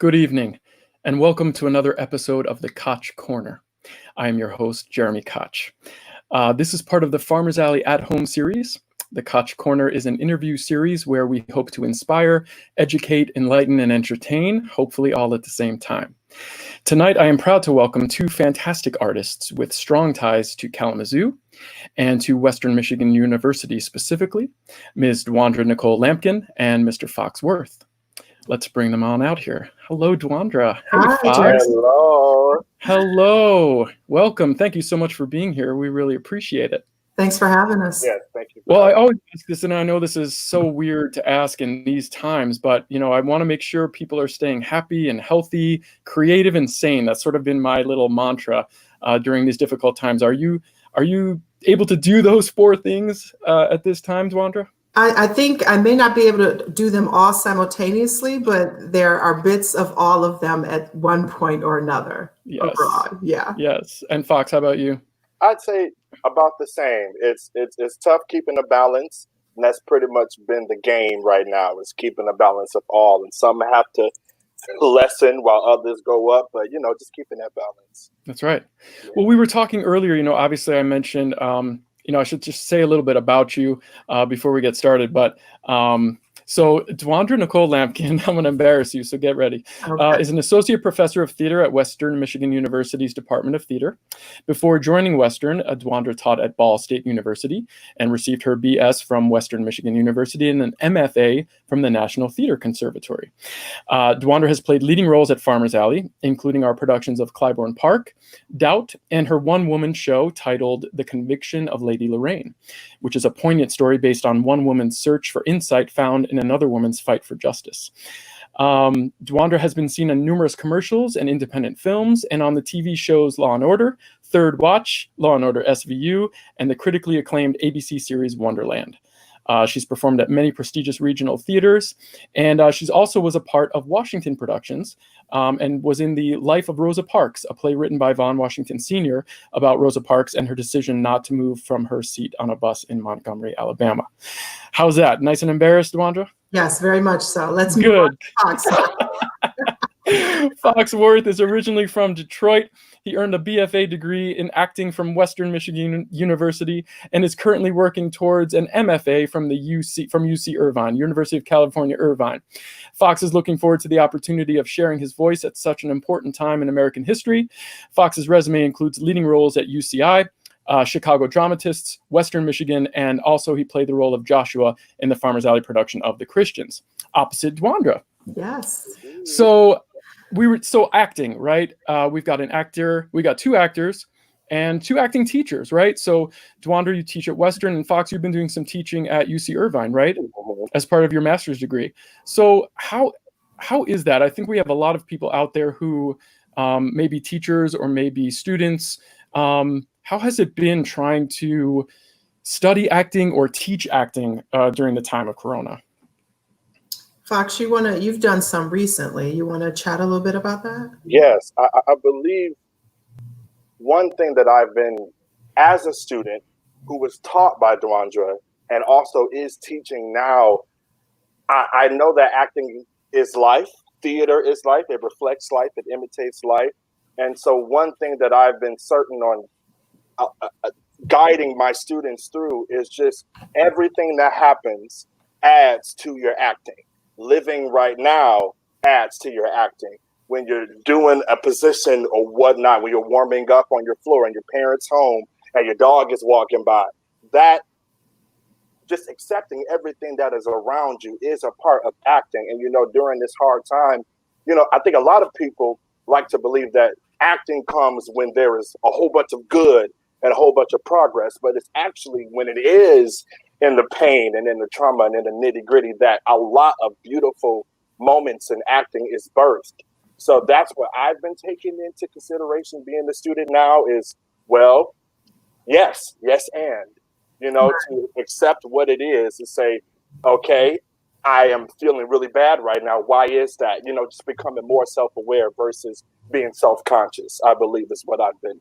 Good evening, and welcome to another episode of the Koch Korner. I am your host, Jeremy Koch. This is part of the Farmers Alley at Home series. The Koch Korner is an interview series where we hope to inspire, educate, enlighten, and entertain, hopefully all at the same time. Tonight, I am proud to welcome two fantastic artists with strong ties to Kalamazoo and to Western Michigan University specifically, Ms. Dwandra Nickole Lampkin and Mr. Fox Worth. Let's bring them on out here. Hello, Dwandra. Hey, Hi, Fox. Hello. Hello. Welcome. Thank you so much for being here. We really appreciate it. Thanks for having us. Yes, thank you. Well, I always ask this, and I know this is so weird to ask in these times, but I want to make sure people are staying happy and healthy, creative and sane. That's sort of been my little mantra during these difficult times. Are you able to do those four things at this time, Dwandra? I think I may not be able to do them all simultaneously, but there are bits of all of them at one point or another. Yes. Abroad. Yeah. Yes. And Fox, how about you? I'd say about the same. It's tough keeping a balance, and that's pretty much been the game right now, is keeping a balance of all. And some have to lessen while others go up, but just keeping that balance. That's right. Yeah. Well, we were talking earlier, obviously I mentioned I should just say a little bit about you before we get started. But so Dwandra Nickole Lampkin, I'm going to embarrass you, so get ready, is an associate professor of theater at Western Michigan University's Department of Theater. Before joining Western, Dwandra taught at Ball State University and received her BS from Western Michigan University and an MFA from the National Theater Conservatory. Dwandra has played leading roles at Farmers Alley, including our productions of Clybourne Park, Doubt, and her one-woman show titled The Conviction of Lady Lorraine, which is a poignant story based on one woman's search for insight found in another woman's fight for justice. Dwandra has been seen in numerous commercials and independent films and on the TV shows Law & Order, Third Watch, Law & Order SVU, and the critically acclaimed ABC series Wonderland. She's performed at many prestigious regional theaters, and she's also was a part of Washington Productions and was in The Life of Rosa Parks, a play written by Vaughn Washington Sr. about Rosa Parks and her decision not to move from her seat on a bus in Montgomery, Alabama. How's that? Nice and embarrassed, Dwandra? Yes, very much so. Let's move Good. on to Fox. Fox Worth is originally from Detroit. He earned a BFA degree in acting from Western Michigan University and is currently working towards an MFA from UC Irvine, University of California, Irvine. Fox is looking forward to the opportunity of sharing his voice at such an important time in American history. Fox's resume includes leading roles at UCI, Chicago Dramatists, Western Michigan, and also he played the role of Joshua in the Farmers Alley production of The Christians, opposite Dwandra. Yes. So acting, right? We've got an actor, we got two actors and two acting teachers, right? So Dwandra, you teach at Western, and Fox, you've been doing some teaching at UC Irvine, right? As part of your master's degree. So how is that? I think we have a lot of people out there who may be teachers or maybe students. How has it been trying to study acting or teach acting during the time of Corona? Fox, you've done some recently. You want to chat a little bit about that? Yes, I believe one thing that I've been, as a student who was taught by Dewandra and also is teaching now, I know that acting is life, theater is life, it reflects life, it imitates life. And so one thing that I've been certain on guiding my students through is just everything that happens adds to your acting. Living right now adds to your acting. When you're doing a position or whatnot, when you're warming up on your floor in your parents' home and your dog is walking by, that just accepting everything that is around you is a part of acting. And, during this hard time, I think a lot of people like to believe that acting comes when there is a whole bunch of good and a whole bunch of progress, but it's actually when it is in the pain and in the trauma and in the nitty gritty that a lot of beautiful moments in acting is birthed. So that's what I've been taking into consideration being the student now is, well, yes, and, to accept what it is and say, okay, I am feeling really bad right now. Why is that? Just becoming more self-aware versus being self-conscious, I believe is what I've been.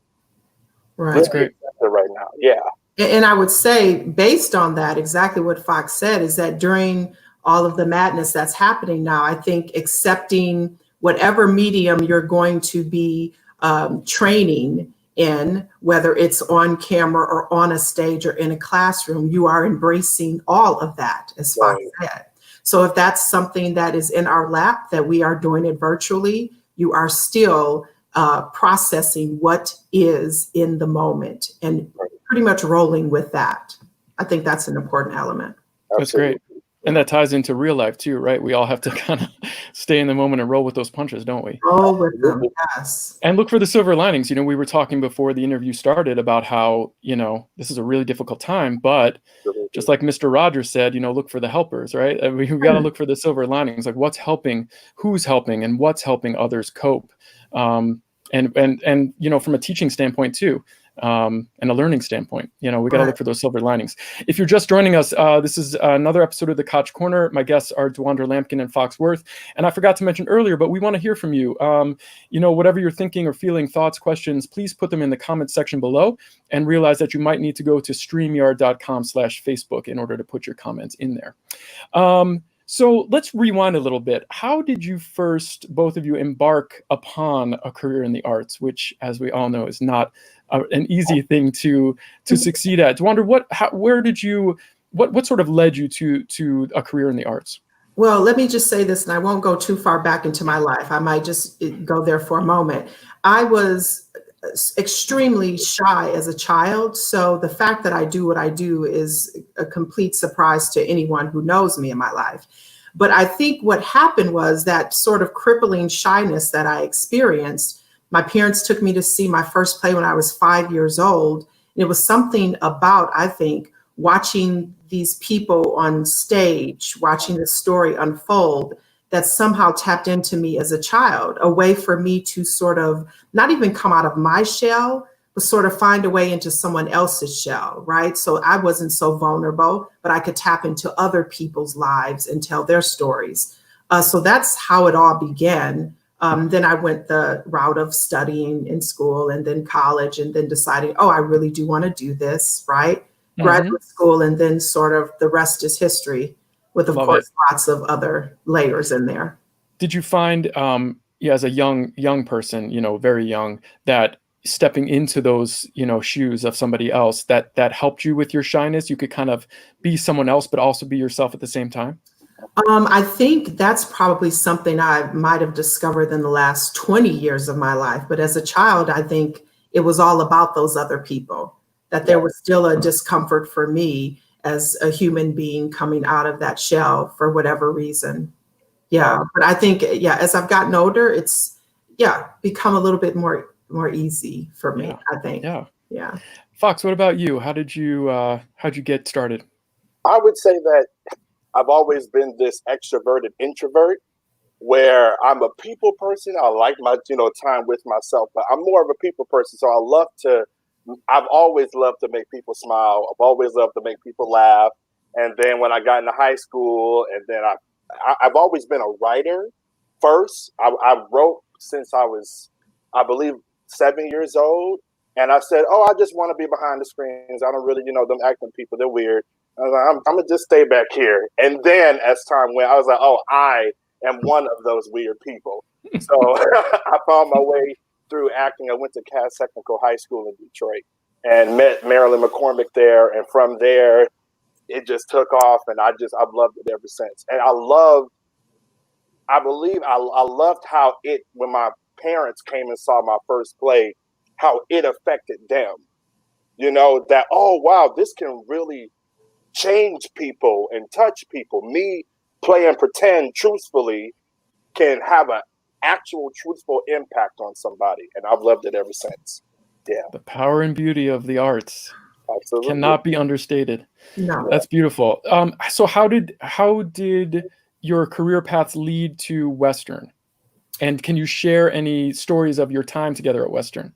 Right. That's great. Right now. Yeah. And I would say, based on that, exactly what Fox said is that during all of the madness that's happening now, I think accepting whatever medium you're going to be training in, whether it's on camera or on a stage or in a classroom, you are embracing all of that, as Fox said. So if that's something that is in our lap, that we are doing it virtually, you are still processing what is in the moment and pretty much rolling with that. I think that's an important element. That's great. And that ties into real life too, right? We all have to kind of stay in the moment and roll with those punches, don't we? Roll with them, yes. And look for the silver linings. You know, we were talking before the interview started about how, you know, this is a really difficult time, but just like Mr. Rogers said, you know, look for the helpers, right? And we got to look for the silver linings, like what's helping, who's helping, and what's helping others cope. And you know, from a teaching standpoint too, and a learning standpoint, you know, we got to look for those silver linings. If you're just joining us, this is another episode of the Koch Korner. My guests are Dwandra Lampkin and Fox Worth. And I forgot to mention earlier, but we want to hear from you. You know, whatever you're thinking or feeling, thoughts, questions, please put them in the comments section below, and realize that you might need to go to streamyard.com/Facebook in order to put your comments in there. So let's rewind a little bit. How did you first, both of you, embark upon a career in the arts, which, as we all know, is not an easy thing to succeed at? Dwandra, what sort of led you to a career in the arts? Well, let me just say this, and I won't go too far back into my life. I might just go there for a moment. I was extremely shy as a child. So the fact that I do what I do is a complete surprise to anyone who knows me in my life. But I think what happened was that sort of crippling shyness that I experienced. My parents took me to see my first play when I was 5 years old. And it was something about, I think, watching these people on stage, watching the story unfold, that somehow tapped into me as a child, a way for me to sort of not even come out of my shell, but sort of find a way into someone else's shell, right? So I wasn't so vulnerable, but I could tap into other people's lives and tell their stories. So that's how it all began. Then I went the route of studying in school and then college, and then deciding, oh, I really do want to do this, right? Graduate school, and then sort of the rest is history, with, of course, lots of other layers in there. Did you find, as a young person, you know, very young, that stepping into those, you know, shoes of somebody else, that helped you with your shyness? You could kind of be someone else, but also be yourself at the same time? I think that's probably something I might have discovered in the last 20 years of my life. But as a child, I think it was all about those other people, that there was still a discomfort for me as a human being coming out of that shell for whatever reason. Yeah. But I think, as I've gotten older, it's, become a little bit more easy for me, I think. Yeah. Fox, what about you? How'd you get started? I would say that I've always been this extroverted introvert, where I'm a people person. I like my, time with myself, but I'm more of a people person. So I've always loved to make people smile. I've always loved to make people laugh. And then when I got into high school, and then I've always been a writer first. I wrote since I was, I believe, 7 years old. And I said, I just want to be behind the screens. I don't really, them acting people, they're weird. I was like, I'm going to just stay back here. And then as time went, I was like, I am one of those weird people. So I found my way through acting. I went to Cass Technical High School in Detroit and met Marilyn McCormick there. And from there, it just took off, and I've loved it ever since. And I loved how when my parents came and saw my first play, how it affected them, that, oh, wow, this can really change people and touch people. Me playing pretend truthfully can have an actual truthful impact on somebody, and I've loved it ever since. Yeah, the power and beauty of the arts cannot be understated. No, that's beautiful. So how did your career paths lead to Western, and can you share any stories of your time together at Western?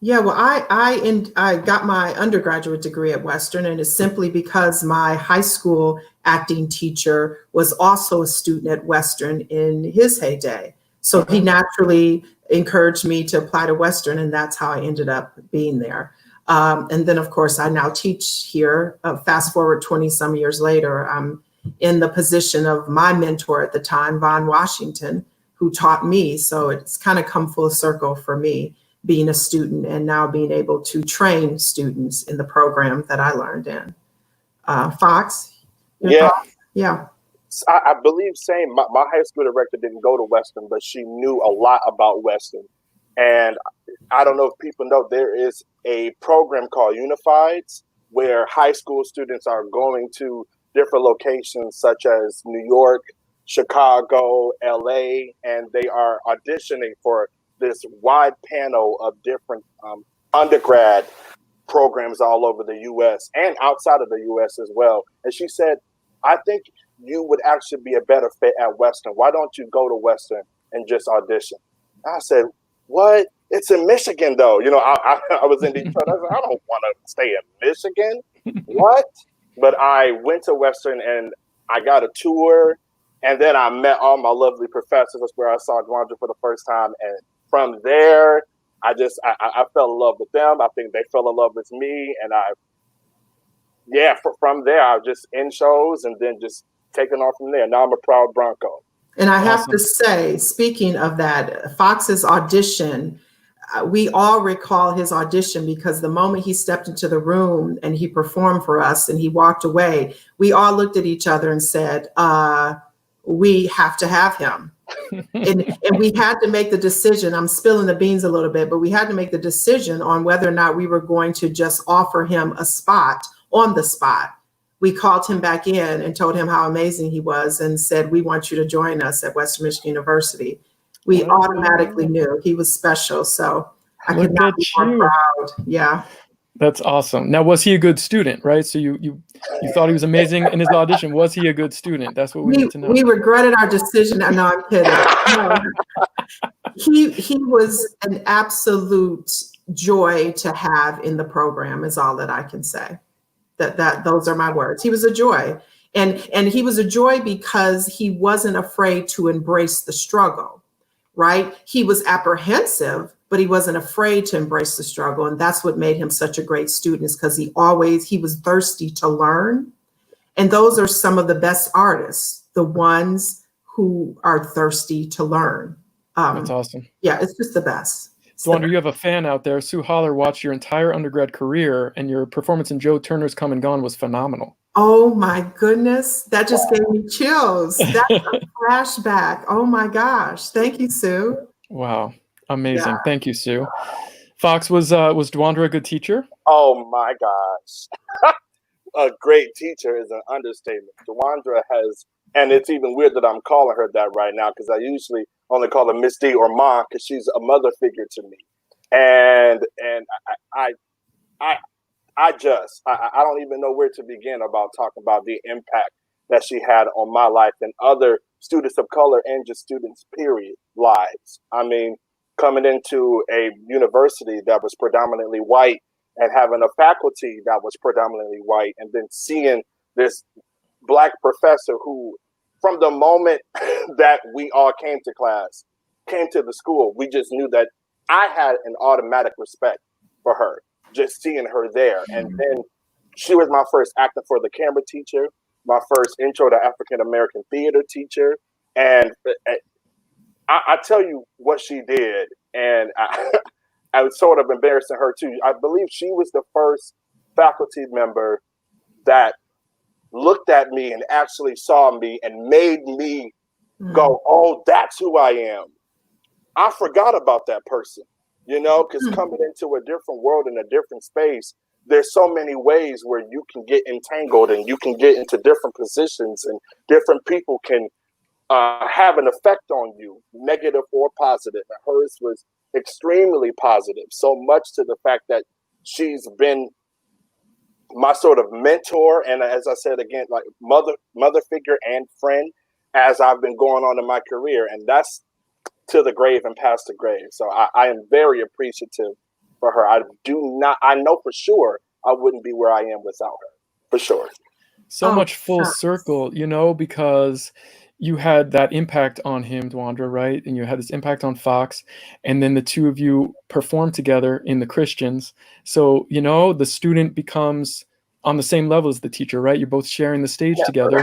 Yeah, well, I got my undergraduate degree at Western, and it's simply because my high school acting teacher was also a student at Western in his heyday. So he naturally encouraged me to apply to Western, and that's how I ended up being there. And then, of course, I now teach here. Fast forward 20 some years later, I'm in the position of my mentor at the time, Vaughn Washington, who taught me. So it's kind of come full circle for me, being a student and now being able to train students in the program that I learned in. Fox, your Yeah. thoughts? Yeah. I believe same. My high school director didn't go to Western, but she knew a lot about Western. And I don't know if people know, there is a program called Unifieds where high school students are going to different locations such as New York, Chicago, LA, and they are auditioning for this wide panel of different undergrad programs all over the US and outside of the US as well. And she said, I think you would actually be a better fit at Western. Why don't you go to Western and just audition? I said, what? It's in Michigan, though. You know, I was in Detroit. I said, I don't want to stay in Michigan. What? But I went to Western and I got a tour. And then I met all my lovely professors. That's where I saw Dwandra for the first time. And from there, I fell in love with them. I think they fell in love with me. And from there, I was just in shows and then just taking off from there. Now I'm a proud Bronco. And I have to say, speaking of that, Fox's audition, we all recall his audition because the moment he stepped into the room and he performed for us and he walked away, we all looked at each other and said, we have to have him. and we had to make the decision. I'm spilling the beans a little bit, but we had to make the decision on whether or not we were going to just offer him a spot on the spot. We called him back in and told him how amazing he was and said, we want you to join us at Western Michigan University. We automatically knew he was special. So I could not be more proud. Yeah. That's awesome. Now, was he a good student, right? So you thought he was amazing in his audition. Was he a good student? That's what we need to know. We regretted our decision. No, I'm kidding. No. He was an absolute joy to have in the program is all that I can say. That those are my words. He was a joy. And he was a joy because he wasn't afraid to embrace the struggle, right? He was apprehensive, but he wasn't afraid to embrace the struggle. And that's what made him such a great student, is because he was thirsty to learn. And those are some of the best artists, the ones who are thirsty to learn. That's awesome. Yeah, it's just the best. Dwandra, you have a fan out there. Sue Holler watched your entire undergrad career, and your performance in Joe Turner's Come and Gone was phenomenal. Oh my goodness. That just gave me chills. That's a flashback. Oh my gosh. Thank you, Sue. Wow. Amazing. Yeah. Thank you, Sue. Fox, was Dwandra a good teacher? Oh my gosh. A great teacher is an understatement. Dewandra has, and it's even weird that I'm calling her that right now, because I usually only call her Miss D or Ma, because she's a mother figure to me. And I don't even know where to begin about talking about the impact that she had on my life and other students of color and just students, period, lives. I mean, coming into a university that was predominantly white and having a faculty that was predominantly white, and then seeing this Black professor who, from the moment that we all came to the school, we just knew that I had an automatic respect for her, just seeing her there. And then she was my first acting for the camera teacher, my first intro to African American theater teacher. And I tell you what she did, and I was sort of embarrassing her too. I believe she was the first faculty member that looked at me and actually saw me and made me go, oh, that's who I am. I forgot about that person, you know, because coming into a different world in a different space, there's so many ways where you can get entangled and you can get into different positions, and different people can have an effect on you, negative or positive. And hers was extremely positive, so much to the fact that she's been my sort of mentor, and as I said again, like mother figure and friend as I've been going on in my career, and that's to the grave and past the grave. So I am very appreciative for her. I know for sure I wouldn't be where I am without her, for sure. So much full circle, you know, because you had that impact on him, Dwandra, right? And you had this impact on Fox, and then the two of you performed together in the Christians. So, you know, the student becomes on the same level as the teacher, right? You're both sharing the stage together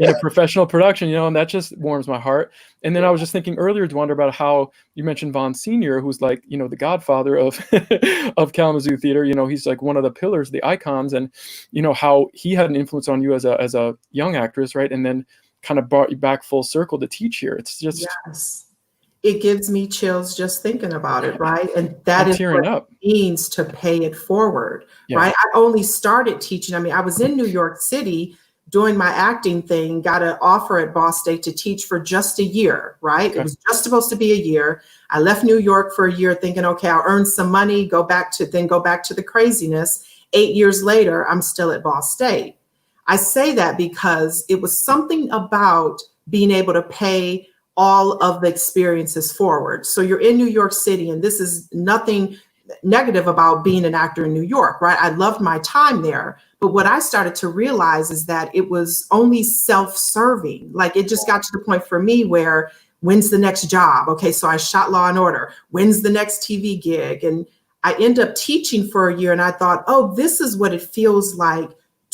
in a professional production, you know, and that just warms my heart. And then I was just thinking earlier, Dwandra, about how you mentioned Vaughn Sr., who's like, you know, the godfather of of Kalamazoo theater. You know, he's like one of the pillars, the icons, and you know how he had an influence on you as a young actress, right? And then kind of brought you back full circle to teach here. It's just, Yes. It gives me chills just thinking about it, right? And that I'm is tearing what up. it means to pay it forward, Yeah. right? I only started teaching. I mean, I was in New York City doing my acting thing, got an offer at Ball State to teach for just a year, right? Okay. It was just supposed to be a year. I left New York for a year thinking, okay, I'll earn some money, go back to the craziness. 8 years later, I'm still at Ball State. I say that because it was something about being able to pay all of the experiences forward. So you're in New York City, and this is nothing negative about being an actor in New York, right? I loved my time there. But what I started to realize is that it was only self-serving. Like it just got to the point for me where when's the next job? Okay, so I shot Law and Order. When's the next TV gig? And I end up teaching for a year, and I thought, oh, this is what it feels like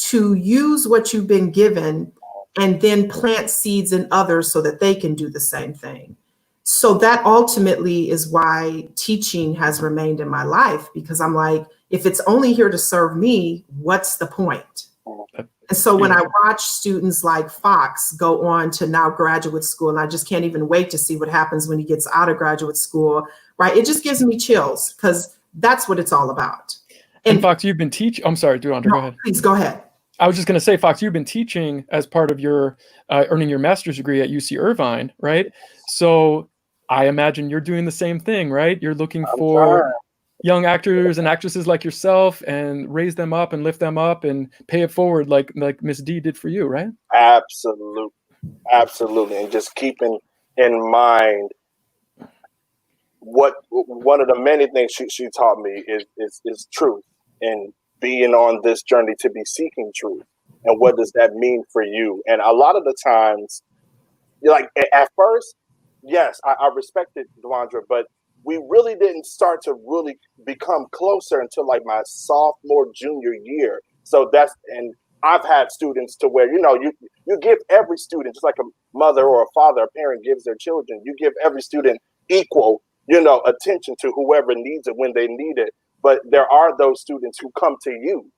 to use what you've been given and then plant seeds in others so that they can do the same thing. So that ultimately is why teaching has remained in my life, because I'm like, if it's only here to serve me, what's the point? And so when I watch students like Fox go on to now graduate school, and I just can't even wait to see what happens when he gets out of graduate school, right? It just gives me chills because that's what it's all about. And Fox, you've been teaching. I'm sorry, Dewandra, go ahead. Please go ahead. I was just going to say, Fox, you've been teaching as part of your earning your master's degree at UC Irvine, right? So I imagine you're doing the same thing, right? You're looking for young actors and actresses like yourself and raise them up and lift them up and pay it forward like Miss D did for you, right? Absolutely. Absolutely. And just keeping in mind what one of the many things she taught me is truth, and being on this journey to be seeking truth. And what does that mean for you? And a lot of the times, like at first, yes, I respected Dwandra, but we really didn't start to really become closer until like my sophomore, junior year. So and I've had students to where, you know, you give every student, just like a mother or a father, a parent gives their children, you give every student equal, you know, attention to whoever needs it when they need it. But there are those students who come to you.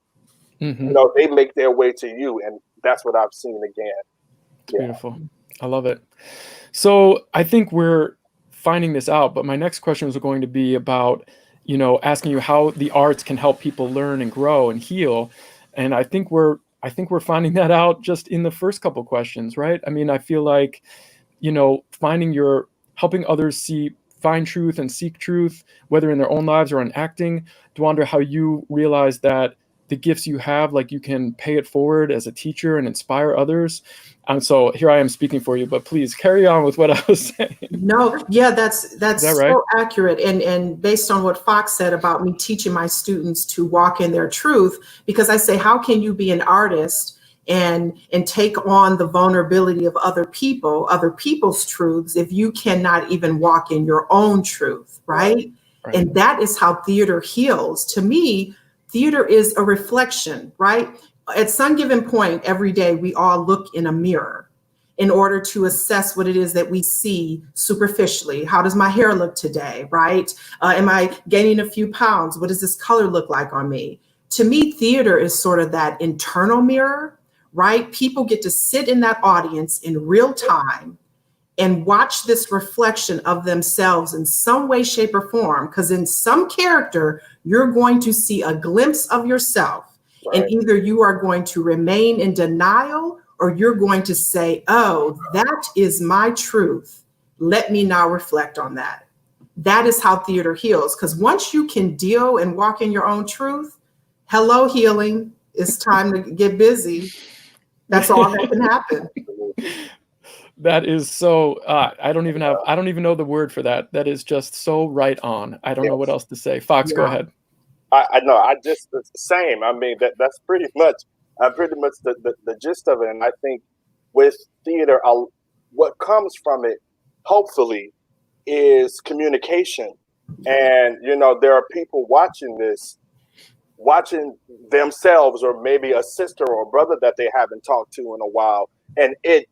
Mm-hmm. You know, they make their way to you, and that's what I've seen again. It's beautiful. I love it. So I think we're finding this out, but my next question was going to be about, you know, asking you how the arts can help people learn and grow and heal. And I think we're finding that out just in the first couple questions, right? I mean, I feel like, you know, helping others find truth and seek truth, whether in their own lives or in acting. Dwandra, how you realize that the gifts you have, like you can pay it forward as a teacher and inspire others. And so here I am speaking for you, but please carry on with what I was saying. No, yeah, that's that so right? accurate. And based on what Fox said about me teaching my students to walk in their truth, because I say, how can you be an artist and take on the vulnerability of other people's truths if you cannot even walk in your own truth, right? And that is how theater heals. To me, theater is a reflection, right? At some given point every day, we all look in a mirror in order to assess what it is that we see superficially. How does my hair look today, right? Am I gaining a few pounds? What does this color look like on me? To me, theater is sort of that internal mirror, right? People get to sit in that audience in real time and watch this reflection of themselves in some way, shape, or form. Because in some character, you're going to see a glimpse of yourself. Right. And either you are going to remain in denial, or you're going to say, oh, that is my truth. Let me now reflect on that. That is how theater heals. Because once you can deal and walk in your own truth, hello, healing. It's time to get busy. That's all that can happen. That is so, I don't even know the word for that. That is just so right on. I don't know what else to say. Fox, go ahead. I know. I just the same. I mean, that's pretty much the gist of it. And I think with theater, what comes from it, hopefully, is communication. And you know, there are people watching this watching themselves, or maybe a sister or brother that they haven't talked to in a while. And it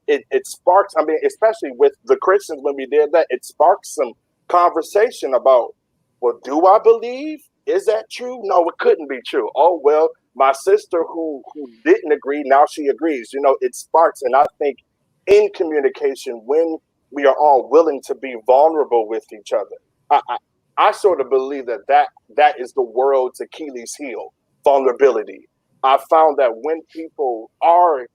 sparks, I mean, especially with the Christians, when we did that, it sparks some conversation about, well, do I believe? Is that true? No, it couldn't be true. Oh, well, my sister who didn't agree, now she agrees. You know, it sparks. And I think in communication, when we are all willing to be vulnerable with each other, I sort of believe that is the world's Achilles heel, vulnerability. I found that when people are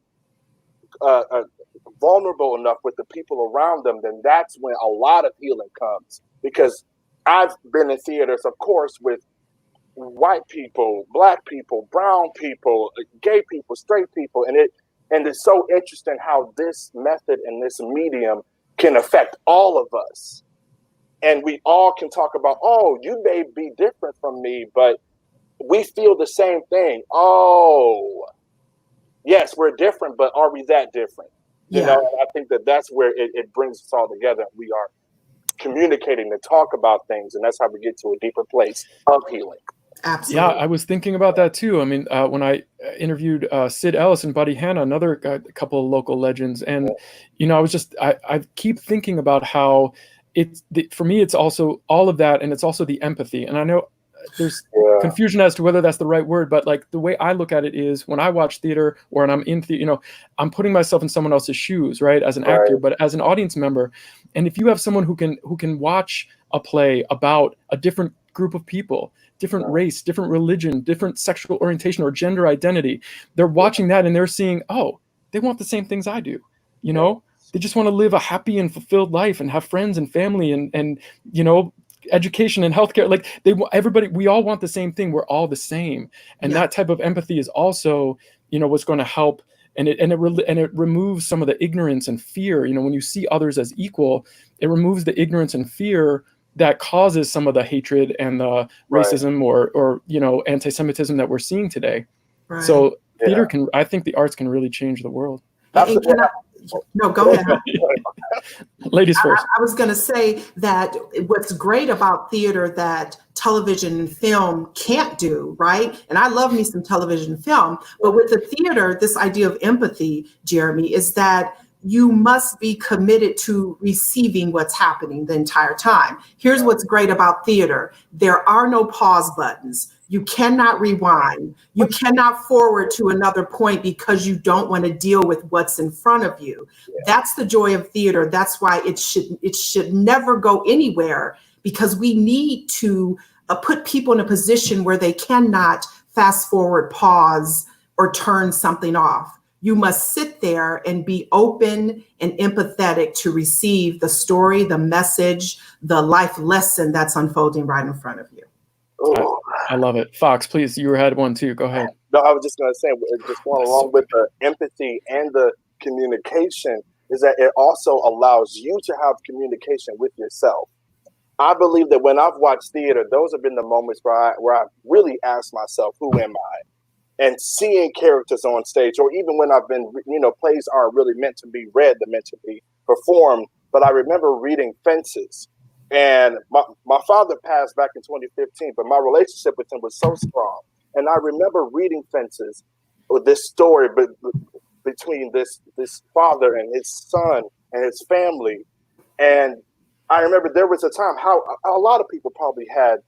vulnerable enough with the people around them, then that's when a lot of healing comes. Because I've been in theaters, of course, with white people, black people, brown people, gay people, straight people, and it's so interesting how this method and this medium can affect all of us. And we all can talk about, oh, you may be different from me, but we feel the same thing. Oh, yes, we're different, but are we that different? You know, and I think that's where it brings us all together. We are communicating to talk about things, and that's how we get to a deeper place of healing. Absolutely. Yeah, I was thinking about that too. I mean, when I interviewed Sid Ellis and Buddy Hanna, another couple of local legends, and you know, I keep thinking about how for me, it's also all of that, and it's also the empathy. And I know there's confusion as to whether that's the right word, but like the way I look at it is when I watch theater or when I'm in theater, you know, I'm putting myself in someone else's shoes, right, as an actor, but as an audience member. And if you have someone who can watch a play about a different group of people, different race, different religion, different sexual orientation or gender identity, they're watching that and they're seeing, oh, they want the same things I do, you know. They just want to live a happy and fulfilled life and have friends and family and you know, education and healthcare. Like everybody, we all want the same thing. We're all the same. And that type of empathy is also, you know, what's going to help. And it removes some of the ignorance and fear. You know, when you see others as equal, it removes the ignorance and fear that causes some of the hatred and the racism or you know, anti-Semitism that we're seeing today. So theater I think the arts can really change the world. No, go ahead. Ladies first. I was going to say that what's great about theater that television and film can't do, right? And I love me some television and film, but with the theater, this idea of empathy, Jeremy, is that you must be committed to receiving what's happening the entire time. Here's what's great about theater. There are no pause buttons. You cannot rewind. You cannot forward to another point because you don't want to deal with what's in front of you. That's the joy of theater. That's why it should never go anywhere, because we need to put people in a position where they cannot fast forward, pause, or turn something off. You must sit there and be open and empathetic to receive the story, the message, the life lesson that's unfolding right in front of you. I love it. Fox, please, you had one too. Go ahead. No, I was just going to say, just going along with the empathy and the communication, is that it also allows you to have communication with yourself. I believe that when I've watched theater, those have been the moments where I really asked myself, who am I? And seeing characters on stage, or even when I've been, you know, plays aren't really meant to be read, they're meant to be performed. But I remember reading Fences, and my father passed back in 2015, but my relationship with him was so strong. And I remember reading Fences, with this story between this father and his son and his family. And I remember there was a time how a lot of people probably had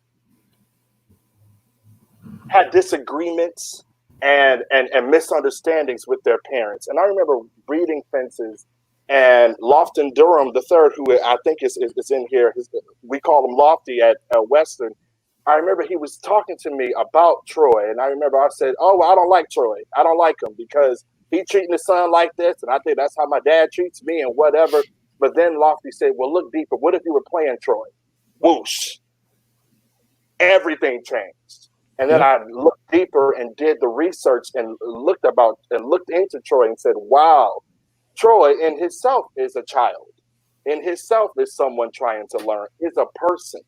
disagreements and misunderstandings with their parents. And I remember reading Fences, and Lofton Durham III, who I think is in here, we call him Lofty at Western. I remember he was talking to me about Troy, and I remember I said, oh, well, I don't like Troy. I don't like him because he treating his son like this, and I think that's how my dad treats me and whatever. But then Lofty said, well, look deeper. What if you were playing Troy? Whoosh. Everything changed. And then I looked deeper and did the research and looked into Troy and said, wow, Troy in himself is a child. In himself is someone trying to learn, is a person.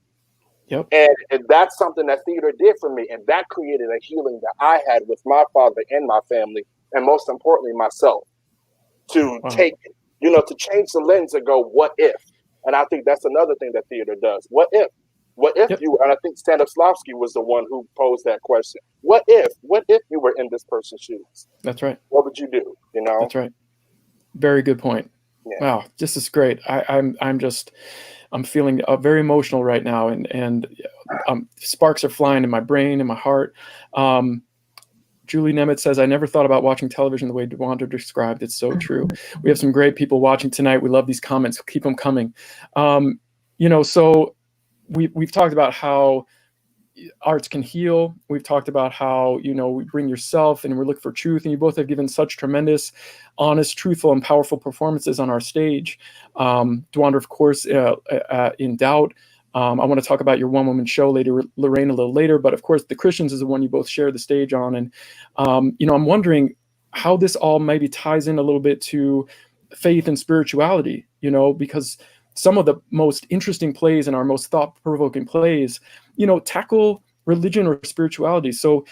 Yep. And that's something that theater did for me. And that created a healing that I had with my father and my family, and most importantly, myself, to take, to change the lens and go, what if? And I think that's another thing that theater does. What if? What if Yep. you, and I think Stanislavski was the one who posed that question. What if you were in this person's shoes? That's right. What would you do? You know? That's right. Very good point. Yeah. Wow, this is great. I'm feeling very emotional right now, and sparks are flying in my brain and my heart. Julie Nemeth says, I never thought about watching television the way Dewandra described. It's so true. We have some great people watching tonight. We love these comments. Keep them coming. So we've talked about how arts can heal. We've talked about how, we bring yourself and we look for truth. And you both have given such tremendous, honest, truthful, and powerful performances on our stage. Dwandra, of course, in Doubt. I want to talk about your one-woman show later, Lorraine, a little later. But of course, The Christians is the one you both share the stage on. And, I'm wondering how this all maybe ties in a little bit to faith and spirituality, because some of the most interesting plays and our most thought-provoking plays, tackle religion or spirituality. So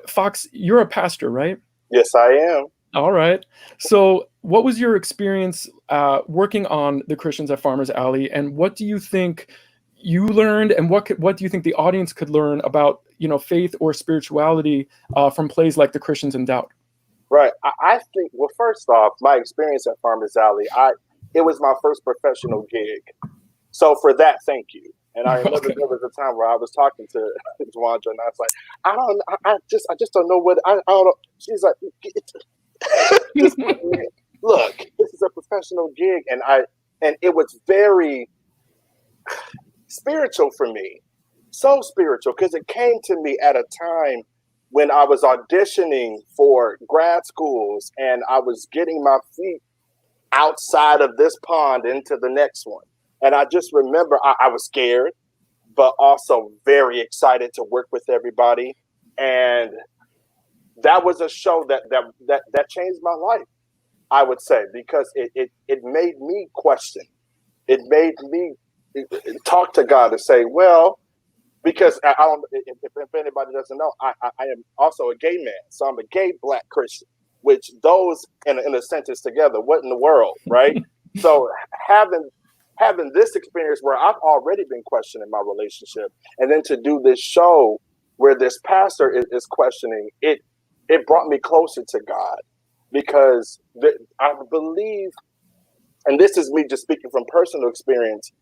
Fox, you're a pastor, right? Yes, I am. All right. So what was your experience working on The Christians at Farmers Alley, and what do you think you learned, and what do you think the audience could learn about, faith or spirituality from plays like The Christians in Doubt? Right. I think, well, first off, my experience at Farmers Alley, it was my first professional gig. So for that, thank you. And I remember there was a time where I was talking to Dwandra, and I was like, I just don't know what, I don't know. She's like, look, this is a professional gig. And it was very spiritual for me. So spiritual, because it came to me at a time when I was auditioning for grad schools and I was getting my feet outside of this pond into the next one. And I just remember I was scared, but also very excited to work with everybody. And that was a show that changed my life, I would say, because it made me question. It made me talk to God and say, well, because I don't, if anybody doesn't know, I am also a gay man. So I'm a gay Black Christian, which those in a sentence together, what in the world, right? So having this experience where I've already been questioning my relationship, and then to do this show where this pastor is questioning, it brought me closer to God, because I believe, and this is me just speaking from personal experience,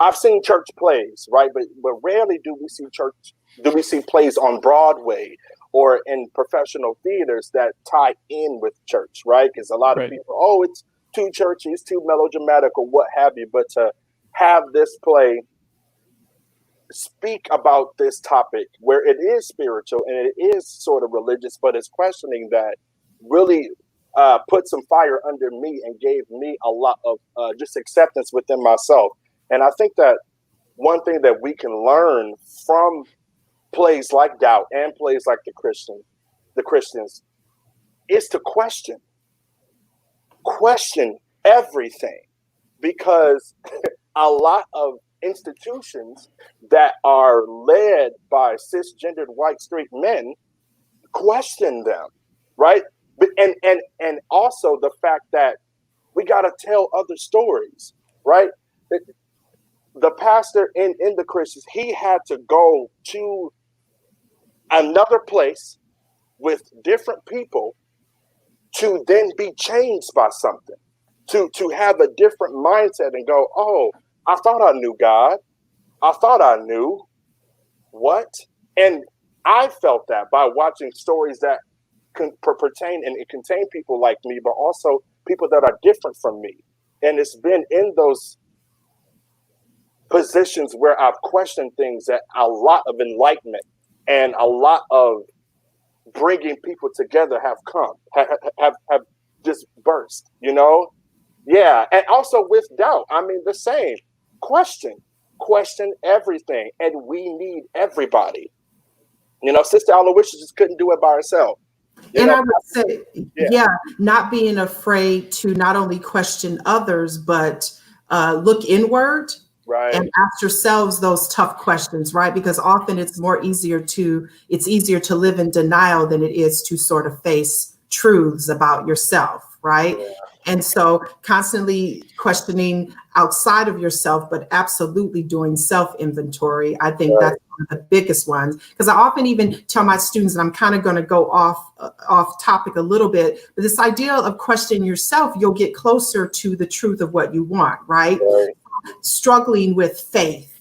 I've seen church plays, right? But rarely do we see plays on Broadway or in professional theaters that tie in with church, right? Because a lot of people, it's too churchy, it's too melodramatic or what have you. But to have this play speak about this topic where it is spiritual and it is sort of religious, but it's questioning that, really put some fire under me and gave me a lot of just acceptance within myself. And I think that one thing that we can learn from plays like Doubt and plays like The Christians, is to question everything, because a lot of institutions that are led by cisgendered white straight men question them, right? But and also the fact that we got to tell other stories, right? The pastor in The Christians, he had to go to another place with different people to then be changed by something, to have a different mindset and go, oh, I thought I knew God. I thought I knew what? And I felt that by watching stories that pertain and contain people like me, but also people that are different from me. And it's been in those positions where I've questioned things that a lot of enlightenment and a lot of bringing people together have come, have just burst, Yeah. And also with Doubt, I mean, the same. Question everything. And we need everybody. Sister Aloysius just couldn't do it by herself. I would say, not being afraid to not only question others, but look inward. Right. And ask yourselves those tough questions, right? Because often it's easier to live in denial than it is to sort of face truths about yourself, right? And so constantly questioning outside of yourself, but absolutely doing self-inventory. I think that's one of the biggest ones. Because I often even tell my students, and I'm kind of going to go off topic a little bit, but this idea of questioning yourself, you'll get closer to the truth of what you want, right? Struggling with faith,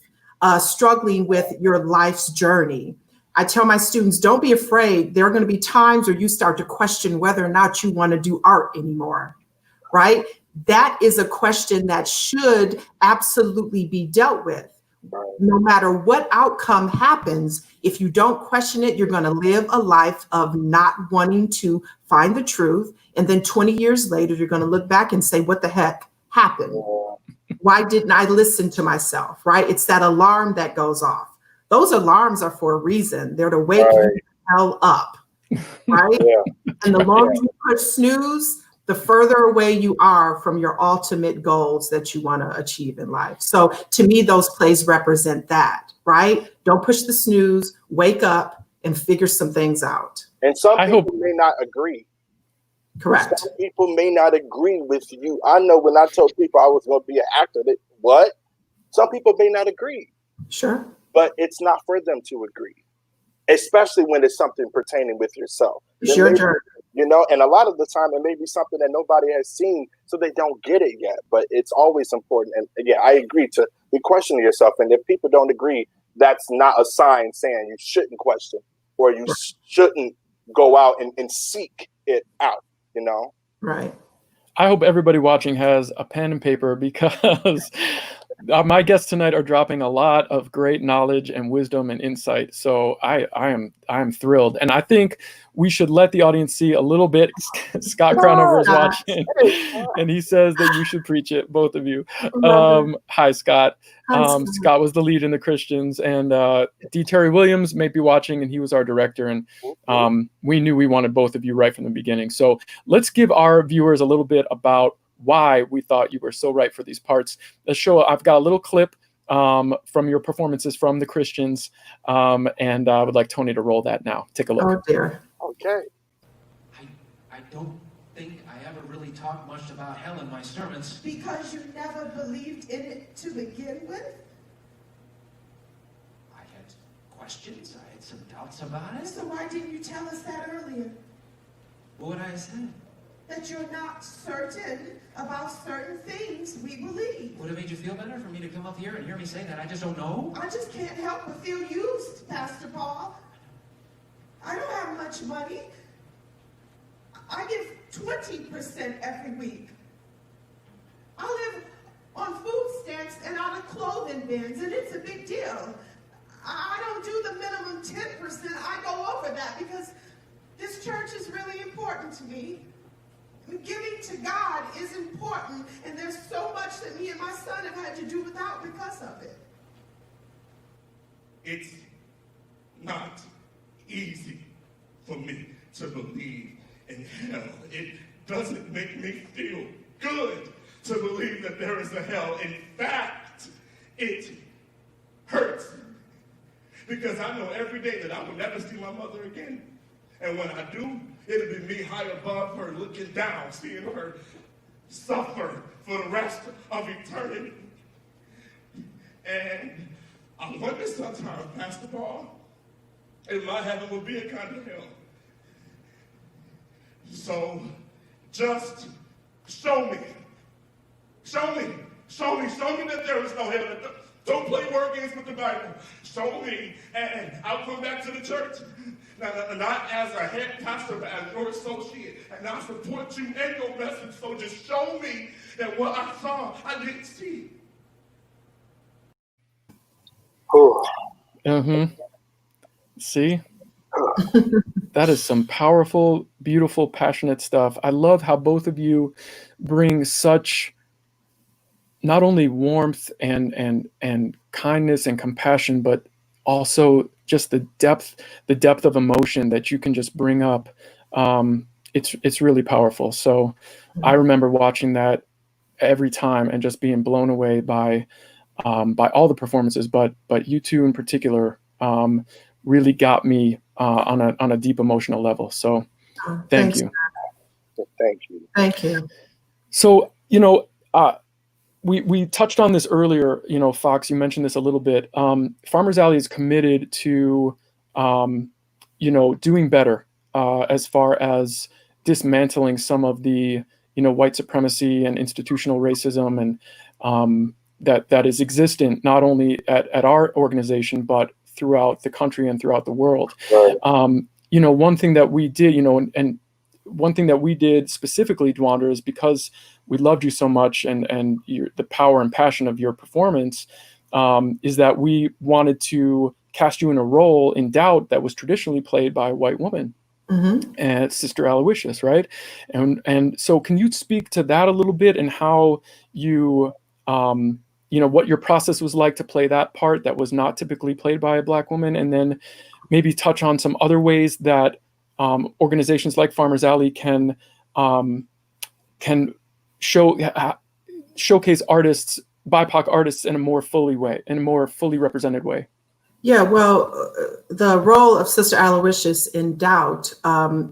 struggling with your life's journey. I tell my students, don't be afraid. There are going to be times where you start to question whether or not you want to do art anymore, right? That is a question that should absolutely be dealt with. No matter what outcome happens, if you don't question it, you're going to live a life of not wanting to find the truth. And then 20 years later, you're going to look back and say, what the heck happened? Why didn't I listen to myself, right? It's that alarm that goes off. Those alarms are for a reason. They're to wake you the hell up, right? And the longer you push snooze, the further away you are from your ultimate goals that you want to achieve in life. So to me, those plays represent that, right? Don't push the snooze, wake up and figure some things out. And some people may not agree. Correct. Some people may not agree with you. I know when I told people I was going to be an actor, what? Some people may not agree. Sure. But it's not for them to agree, especially when it's something pertaining with yourself. It's your journey. You know, and a lot of the time it may be something that nobody has seen, so they don't get it yet. But it's always important. And yeah, I agree to be questioning yourself. And if people don't agree, that's not a sign saying you shouldn't question or you shouldn't go out and seek it out, you know? Right. I hope everybody watching has a pen and paper because my guests tonight are dropping a lot of great knowledge and wisdom and insight. So I am thrilled. And I think we should let the audience see a little bit. Scott Crownover is watching and he says that you should preach it, both of you. Hi, Scott. Scott was the lead in The Christians, and D. Terry Williams may be watching, and he was our director. And we knew we wanted both of you right from the beginning. So let's give our viewers a little bit about why we thought you were so right for these parts. I've got a little clip from your performances from The Christians, and I would like Tony to roll that now. Take a look. Oh dear. Okay. I don't think I ever really talked much about hell in my sermons. Because you never believed in it to begin with? I had questions, I had some doubts about it. So why didn't you tell us that earlier? What would I have said? That you're not certain about certain things we believe. Would it have made you feel better for me to come up here and hear me say that? I just don't know. I just can't help but feel used, Pastor Paul. I don't have much money. I give 20% every week. I live on food stamps and out of clothing bins, and it's a big deal. I don't do the minimum 10%. I go over that because this church is really important to me. Giving to God is important, and there's so much that me and my son have had to do without because of it. It's not easy for me to believe in hell. It doesn't make me feel good to believe that there is a hell. In fact, it hurts because I know every day that I will never see my mother again. And when I do, it'll be me high above her, looking down, seeing her suffer for the rest of eternity. And I wonder sometimes, Pastor Paul, if my heaven will be a kind of hell. So just show me. Show me that there is no hell. Don't play word games with the Bible. Show me, and I'll come back to the church. Now, not as a head pastor, but as your associate. And I support you and your message. So just show me that what I saw, I didn't see. See? That is some powerful, beautiful, passionate stuff. I love how both of you bring such not only warmth and kindness and compassion, but also just the depth of emotion that you can just bring up. It's really powerful. So I remember watching that every time and just being blown away by all the performances, but you two in particular really got me on a deep emotional level. So thank you. Thank you. Thank you. So, we touched on this earlier, Fox, you mentioned this a little bit. Farmers Alley is committed to, doing better as far as dismantling some of the, white supremacy and institutional racism and that is existent not only at our organization, but throughout the country and throughout the world. Right. One thing that we did, and one thing that we did specifically, Dwandra, is because we loved you so much and the power and passion of your performance, is that we wanted to cast you in a role in Doubt that was traditionally played by a white woman. Mm-hmm. And Sister Aloysius, right? And so can you speak to that a little bit and how you, what your process was like to play that part that was not typically played by a Black woman, and then maybe touch on some other ways that organizations like Farmers Alley can showcase artists, BIPOC artists, in a more fully represented way. Yeah, well, the role of Sister Aloysius in Doubt,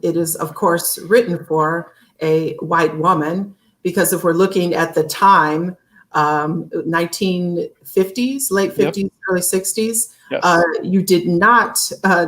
it is, of course, written for a white woman, because if we're looking at the time, 1950s, late 50s, yep. Early 60s, yes. You did not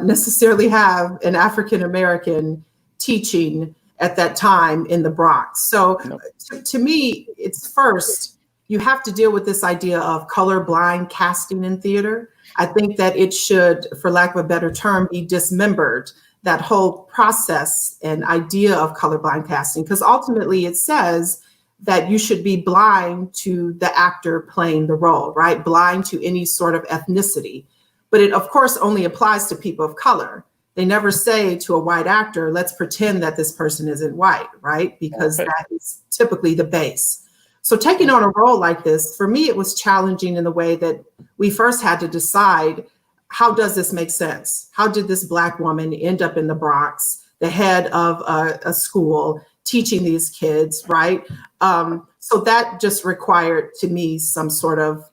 necessarily have an African-American teaching at that time in the Bronx. So nope. to me, it's first, you have to deal with this idea of colorblind casting in theater. I think that it should, for lack of a better term, be dismembered, that whole process and idea of colorblind casting, because ultimately it says that you should be blind to the actor playing the role, right? Blind to any sort of ethnicity. But it, of course, only applies to people of color. They never say to a white actor, let's pretend that this person isn't white, right? Because that is typically the base. So taking on a role like this, for me, it was challenging in the way that we first had to decide, how does this make sense? How did this Black woman end up in the Bronx, the head of a school, teaching these kids, right? So that just required to me some sort of,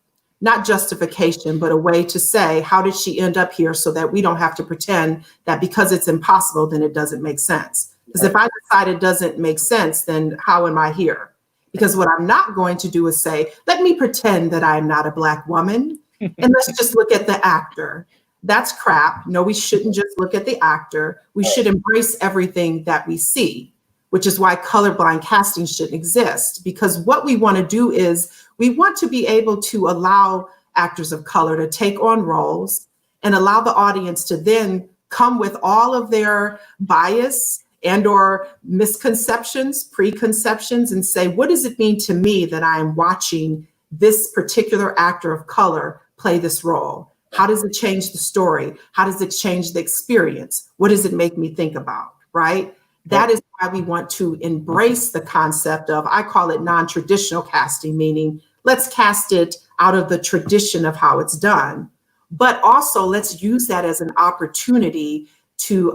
not justification, but a way to say, how did she end up here, so that we don't have to pretend that because it's impossible, then it doesn't make sense. Because if I decide it doesn't make sense, then how am I here? Because what I'm not going to do is say, let me pretend that I'm not a Black woman and let's just look at the actor. That's crap. No, we shouldn't just look at the actor. We should embrace everything that we see, which is why colorblind casting shouldn't exist. Because what we want to do is we want to be able to allow actors of color to take on roles and allow the audience to then come with all of their bias and or misconceptions, preconceptions, and say, what does it mean to me that I am watching this particular actor of color play this role? How does it change the story? How does it change the experience? What does it make me think about, right? That is why we want to embrace the concept of, I call it non-traditional casting, meaning let's cast it out of the tradition of how it's done, but also let's use that as an opportunity to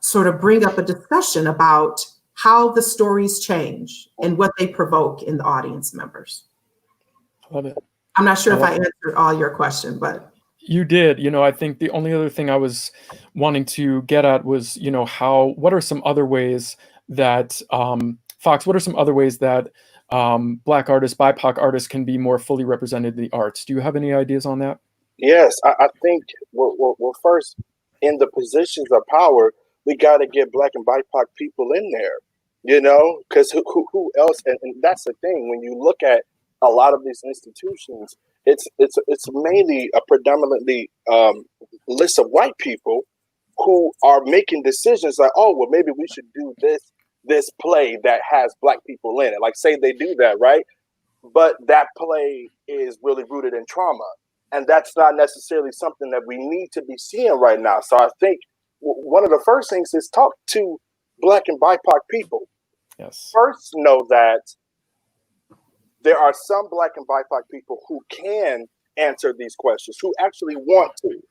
sort of bring up a discussion about how the stories change and what they provoke in the audience members. Love it. I'm not sure if I answered all your question, but. You did. I think the only other thing I was wanting to get at was, what are some other ways that, Fox, what are some other ways that Black artists, BIPOC artists can be more fully represented in the arts? Do you have any ideas on that? Yes, I think, well, first, in the positions of power, we got to get Black and BIPOC people in there, because who else? And that's the thing. When you look at a lot of these institutions, it's mainly a predominantly list of white people who are making decisions like, oh, well, maybe we should do this play that has Black people in it. Like, say they do that, right? But that play is really rooted in trauma. And that's not necessarily something that we need to be seeing right now. So I think one of the first things is talk to Black and BIPOC people. Yes. First, know that there are some Black and BIPOC people who can answer these questions, who actually want to.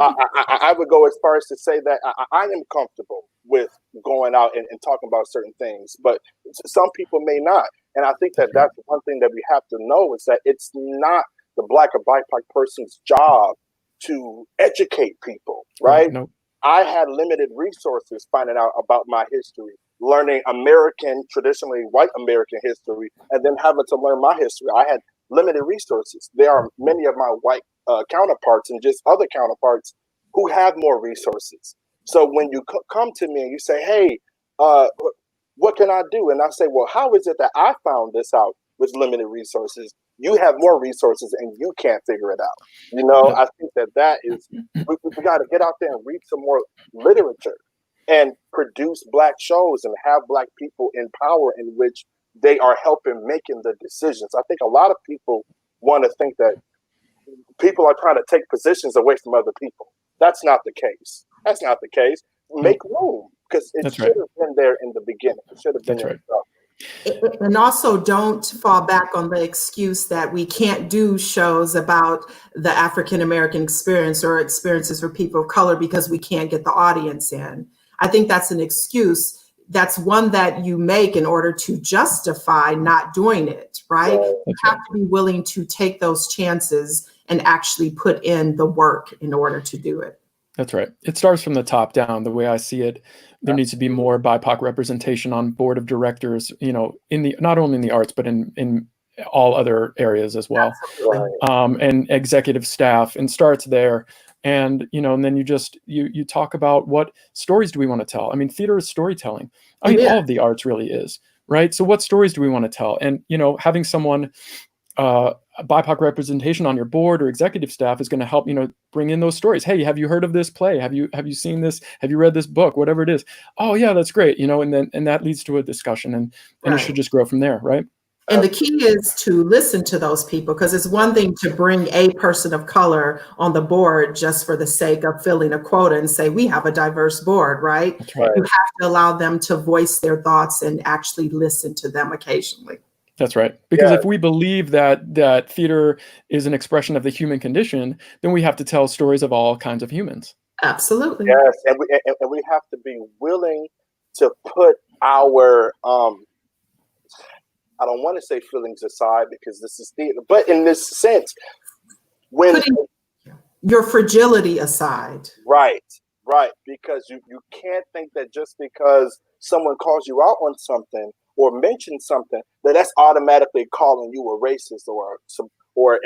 I would go as far as to say that I am comfortable with going out and talking about certain things, but some people may not. And I think that that's one thing that we have to know, is that it's not the Black or BIPOC person's job to educate people, right? No. I had limited resources finding out about my history, learning American, traditionally white American history, and then having to learn my history. I had limited resources. There are many of my white counterparts and just other counterparts who have more resources. So when you come to me and you say, hey, what can I do? And I say, well, how is it that I found this out with limited resources? You have more resources and you can't figure it out. You know, I think that is, we got to get out there and read some more literature and produce Black shows and have Black people in power in which they are helping making the decisions. I think a lot of people want to think that people are trying to take positions away from other people. That's not the case. That's not the case. Make room, because it should have been there in the beginning. It should have been there. And also don't fall back on the excuse that we can't do shows about the African-American experience or experiences for people of color because we can't get the audience in. I think that's an excuse. That's one that you make in order to justify not doing it, right? You have to be willing to take those chances and actually put in the work in order to do it. That's right. It starts from the top down. The way I see it, there needs to be more BIPOC representation on board of directors, you know, in the, not only in the arts, but in all other areas as well. And executive staff, and starts there. And, you know, and then you talk about what stories do we want to tell? I mean, theater is storytelling. I mean, all of the arts really is, right? So what stories do we want to tell? And, you know, having someone, BIPOC representation on your board or executive staff is going to help, you know, bring in those stories. Hey, have you heard of this play? Have you seen this? Have you read this book? Whatever it is. Oh yeah, that's great. You know, and that leads to a discussion, and it should just grow from there, right? And the key is to listen to those people, because it's one thing to bring a person of color on the board just for the sake of filling a quota and say, we have a diverse board, right? That's right. You have to allow them to voice their thoughts and actually listen to them occasionally. That's right. Because if we believe that theater is an expression of the human condition, then we have to tell stories of all kinds of humans. Absolutely. Yes, and we have to be willing to put our I don't want to say feelings aside because this is theater, but in this sense, when putting your fragility aside. Right, because you can't think that just because someone calls you out on something or mentions something that's automatically calling you a racist or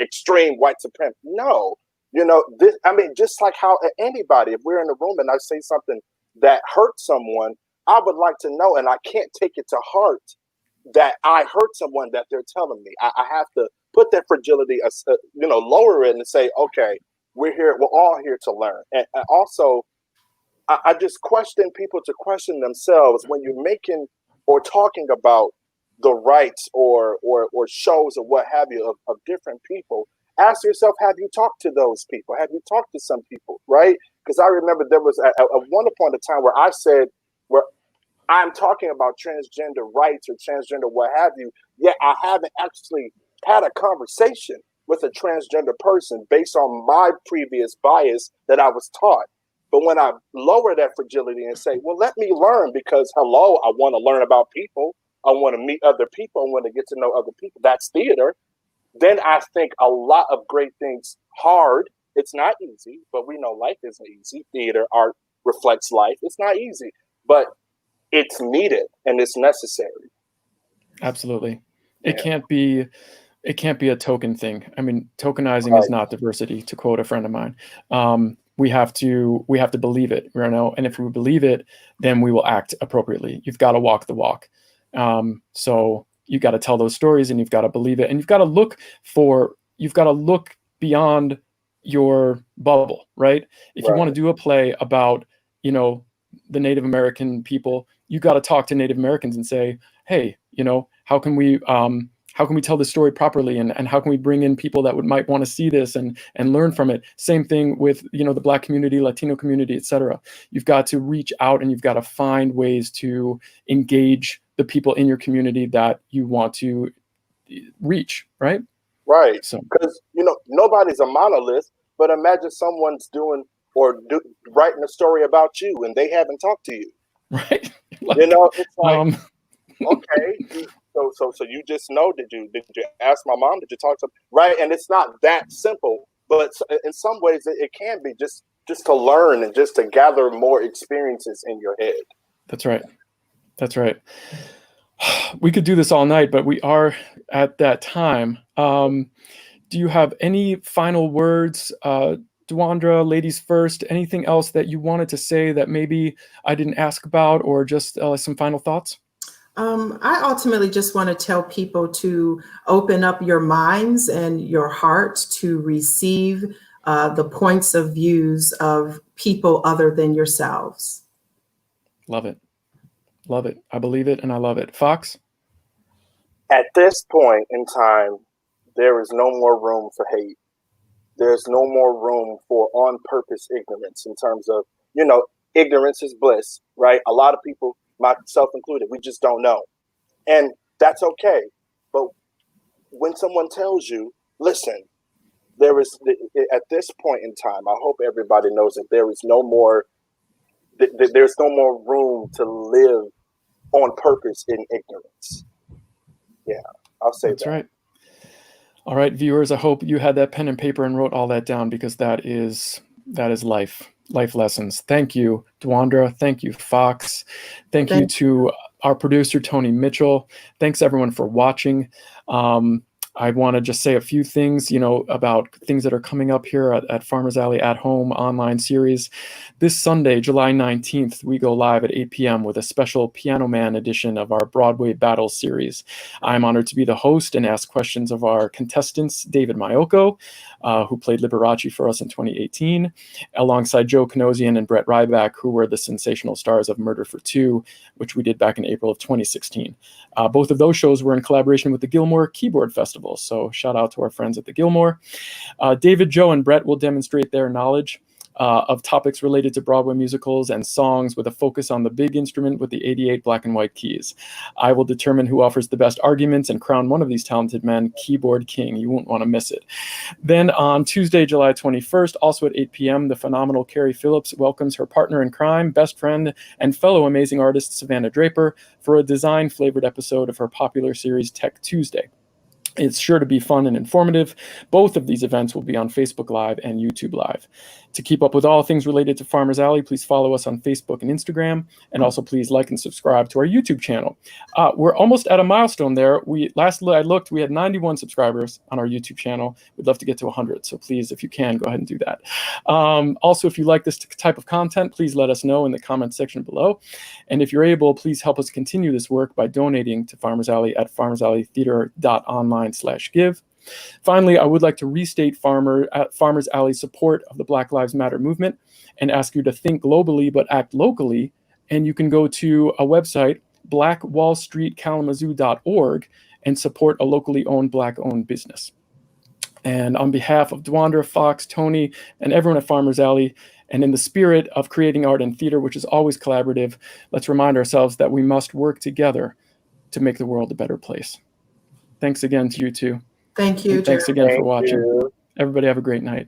extreme white supremacist. No, you know, this. I mean, just like how anybody, if we're in a room and I say something that hurts someone, I would like to know, and I can't take it to heart that I hurt someone that they're telling me. I have to put that fragility, you know, lower it and say, okay, we're all here to learn. And also, I just question people to question themselves when you're making or talking about the rights or shows or what have you of different people. Ask yourself, have you talked to those people? Have you talked to some people, right? Because I remember there was a one upon a time where I said, where I'm talking about transgender rights or transgender what have you, yet I haven't actually had a conversation with a transgender person based on my previous bias that I was taught. But when I lower that fragility and say, well, let me learn, because hello, I want to learn about people. I want to meet other people. I want to get to know other people. That's theater. Then I think a lot of great things hard. It's not easy, but we know life isn't easy. Theater, art reflects life. It's not easy, but it's needed and it's necessary. Absolutely. Yeah. It can't be a token thing. I mean, tokenizing is not diversity, to quote a friend of mine. We have to believe it, you know, and if we believe it, then we will act appropriately. You've got to walk the walk. So you've got to tell those stories, and you've got to believe it, and you've got to look beyond your bubble, right? If you want to do a play about, you know, the Native American people, you got to talk to Native Americans and say, hey, you know, how can we tell this story properly, and how can we bring in people that might want to see this and learn from it? Same thing with, you know, the Black community, Latino community, etc. You've got to reach out, and you've got to find ways to engage the people in your community that you want to reach, right? Right. So, because, you know, nobody's a monolith, but imagine someone's writing a story about you and they haven't talked to you. Right. Like, you know, it's like, okay. So you just know, did you ask my mom? Did you talk to, right? And it's not that simple, but in some ways it can be just to learn and just to gather more experiences in your head. That's right. That's right. We could do this all night, but we are at that time. Do you have any final words, Dewandra, ladies first? Anything else that you wanted to say that maybe I didn't ask about, or just some final thoughts? I ultimately just want to tell people to open up your minds and your heart to receive the points of views of people other than yourselves. Love it. Love it. I believe it and I love it. Fox? At this point in time, there is no more room for hate. There's no more room for on purpose ignorance in terms of, ignorance is bliss, right? A lot of people, myself included, we just don't know. And that's okay. But when someone tells you, listen, at this point in time, I hope everybody knows that there's no more room to live on purpose in ignorance. Yeah, I'll say That's that. right. All right, viewers, I hope you had that pen and paper and wrote all that down, because that is life lessons. Thank you, Dewandra. Thank you, Fox. Thank you to our producer, Tony Mitchell. Thanks everyone for watching. I want to just say a few things, about things that are coming up here at Farmers Alley at Home online series. This Sunday, July 19th, we go live at 8 p.m. with a special Piano Man edition of our Broadway Battle series. I'm honored to be the host and ask questions of our contestants, David Mayoko, who played Liberace for us in 2018, alongside Joe Kanosian and Brett Ryback, who were the sensational stars of Murder for Two, which we did back in April of 2016. Both of those shows were in collaboration with the Gilmore Keyboard Festival, so shout out to our friends at the Gilmore. David, Joe, and Brett will demonstrate their knowledge of topics related to Broadway musicals and songs, with a focus on the big instrument with the 88 black and white keys. I will determine who offers the best arguments and crown one of these talented men Keyboard King. You won't want to miss it. Then on Tuesday, July 21st, also at 8 p.m., the phenomenal Carrie Phillips welcomes her partner in crime, best friend, and fellow amazing artist Savannah Draper for a design-flavored episode of her popular series Tech Tuesday. It's sure to be fun and informative. Both of these events will be on Facebook Live and YouTube Live. To keep up with all things related to Farmers Alley, please follow us on Facebook and Instagram, and also please like and subscribe to our YouTube channel. We're almost at a milestone there. Last I looked, we had 91 subscribers on our YouTube channel. We'd love to get to 100, so please, if you can, go ahead and do that. Also, if you like this type of content, please let us know in the comments section below. And if you're able, please help us continue this work by donating to Farmers Alley at farmersalleytheater.online/give. Finally, I would like to restate Farmers Alley's support of the Black Lives Matter movement and ask you to think globally but act locally. And you can go to a website, blackwallstreetkalamazoo.org, and support a locally owned Black-owned business. And on behalf of Dwandra, Fox, Tony, and everyone at Farmers Alley, and in the spirit of creating art and theater, which is always collaborative, let's remind ourselves that we must work together to make the world a better place. Thanks again to you two. Thank you. And thanks again for watching. You. Everybody have a great night.